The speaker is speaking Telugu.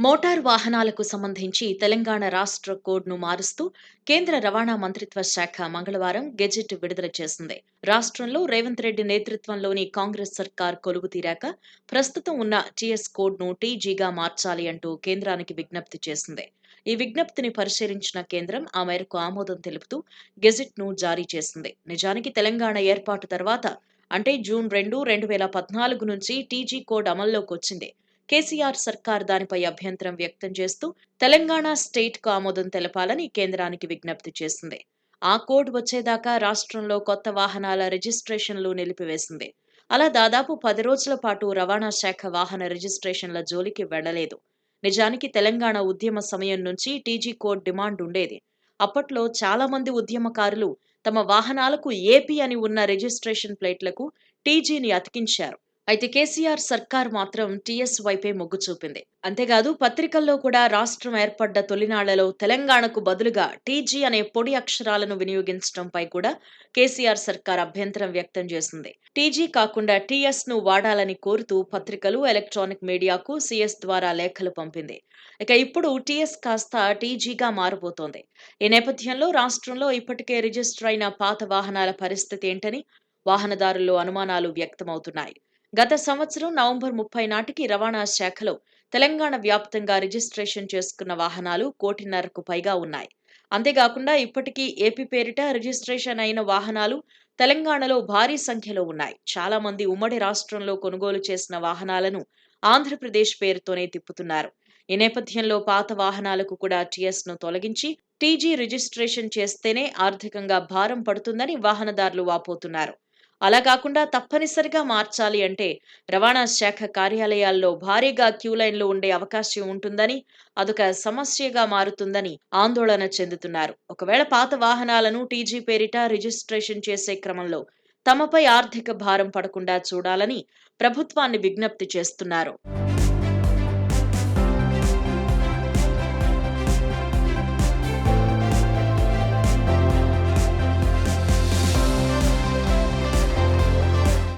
మోటారు వాహనాలకు సంబంధించి తెలంగాణ రాష్ట్ర కోడ్ను మారుస్తూ కేంద్ర రవాణా మంత్రిత్వ శాఖ మంగళవారం గెజిట్ విడుదల చేసింది. రాష్ట్రంలో రేవంత్ రెడ్డి నేతృత్వంలోని కాంగ్రెస్ సర్కార్ కొలువు తీరాక ప్రస్తుతం ఉన్న టీఎస్ కోడ్ను టీజీగా మార్చాలి అంటూ కేంద్రానికి విజ్ఞప్తి చేసింది. ఈ విజ్ఞప్తిని పరిశీలించిన కేంద్రం ఆ మేరకు ఆమోదం తెలుపుతూ గెజిట్ను జారీ చేసింది. నిజానికి తెలంగాణ ఏర్పాటు తర్వాత అంటే జూన్ 2, 2014 నుంచి టీజీ కోడ్ అమల్లోకి వచ్చింది. కేసీఆర్ సర్కార్ దానిపై అభ్యంతరం వ్యక్తం చేస్తూ తెలంగాణ స్టేట్ కు ఆమోదం తెలపాలని కేంద్రానికి విజ్ఞప్తి చేసింది. ఆ కోడ్ వచ్చేదాకా రాష్ట్రంలో కొత్త వాహనాల రిజిస్ట్రేషన్లు నిలిపివేసింది. అలా దాదాపు 10 రోజుల పాటు రవాణా శాఖ వాహన రిజిస్ట్రేషన్ల జోలికి వెళ్లలేదు. నిజానికి తెలంగాణ ఉద్యమ సమయం నుంచి టీజీ కోడ్ డిమాండ్ ఉండేది. అప్పట్లో చాలా మంది ఉద్యమకారులు తమ వాహనాలకు ఏపీ అని ఉన్న రిజిస్ట్రేషన్ ప్లేట్లకు టీజీని అతికించారు. అయితే కేసీఆర్ సర్కార్ మాత్రం టీఎస్ వైపే మొగ్గు చూపింది. అంతేకాదు పత్రికల్లో కూడా రాష్ట్రం ఏర్పడ్డ తొలినాళ్లలో తెలంగాణకు బదులుగా టీజీ అనే పొడి అక్షరాలను వినియోగించడంపై కూడా కేసీఆర్ సర్కార్ అభ్యంతరం వ్యక్తం చేసింది. టీజీ కాకుండా టీఎస్ ను వాడాలని కోరుతూ పత్రికలు, ఎలక్ట్రానిక్ మీడియాకు సీఎస్ ద్వారా లేఖలు పంపింది. ఇక ఇప్పుడు టీఎస్ కాస్త టీజీగా మారబోతోంది. ఈ నేపథ్యంలో రాష్ట్రంలో ఇప్పటికే రిజిస్టర్ అయిన పాత వాహనాల పరిస్థితి ఏంటని వాహనదారుల్లో అనుమానాలు వ్యక్తమవుతున్నాయి. గత సంవత్సరం నవంబర్ 30 నాటికి రవాణా శాఖలో తెలంగాణ వ్యాప్తంగా రిజిస్ట్రేషన్ చేసుకున్న వాహనాలు 1,50,00,000కు పైగా ఉన్నాయి. అంతేకాకుండా ఇప్పటికీ ఏపీ పేరిట రిజిస్ట్రేషన్ అయిన వాహనాలు తెలంగాణలో భారీ సంఖ్యలో ఉన్నాయి. చాలా మంది ఉమ్మడి రాష్ట్రంలో కొనుగోలు చేసిన వాహనాలను ఆంధ్రప్రదేశ్ పేరుతోనే తిప్పుతున్నారు. ఈ నేపథ్యంలో పాత వాహనాలకు కూడా టీఎస్ ను తొలగించి టీజీ రిజిస్ట్రేషన్ చేస్తేనే ఆర్థికంగా భారం పడుతుందని వాహనదారులు వాపోతున్నారు. అలా కాకుండా తప్పనిసరిగా మార్చాలి అంటే రవాణా శాఖ కార్యాలయాల్లో భారీగా క్యూలైన్లు ఉండే అవకాశం ఉంటుందని, అదొక సమస్యగా మారుతుందని ఆందోళన చెందుతున్నారు. ఒకవేళ పాత వాహనాలను టీజీ పేరిట రిజిస్ట్రేషన్ చేసే క్రమంలో తమపై ఆర్థిక భారం పడకుండా చూడాలని ప్రభుత్వాన్ని విజ్ఞప్తి చేస్తున్నారు.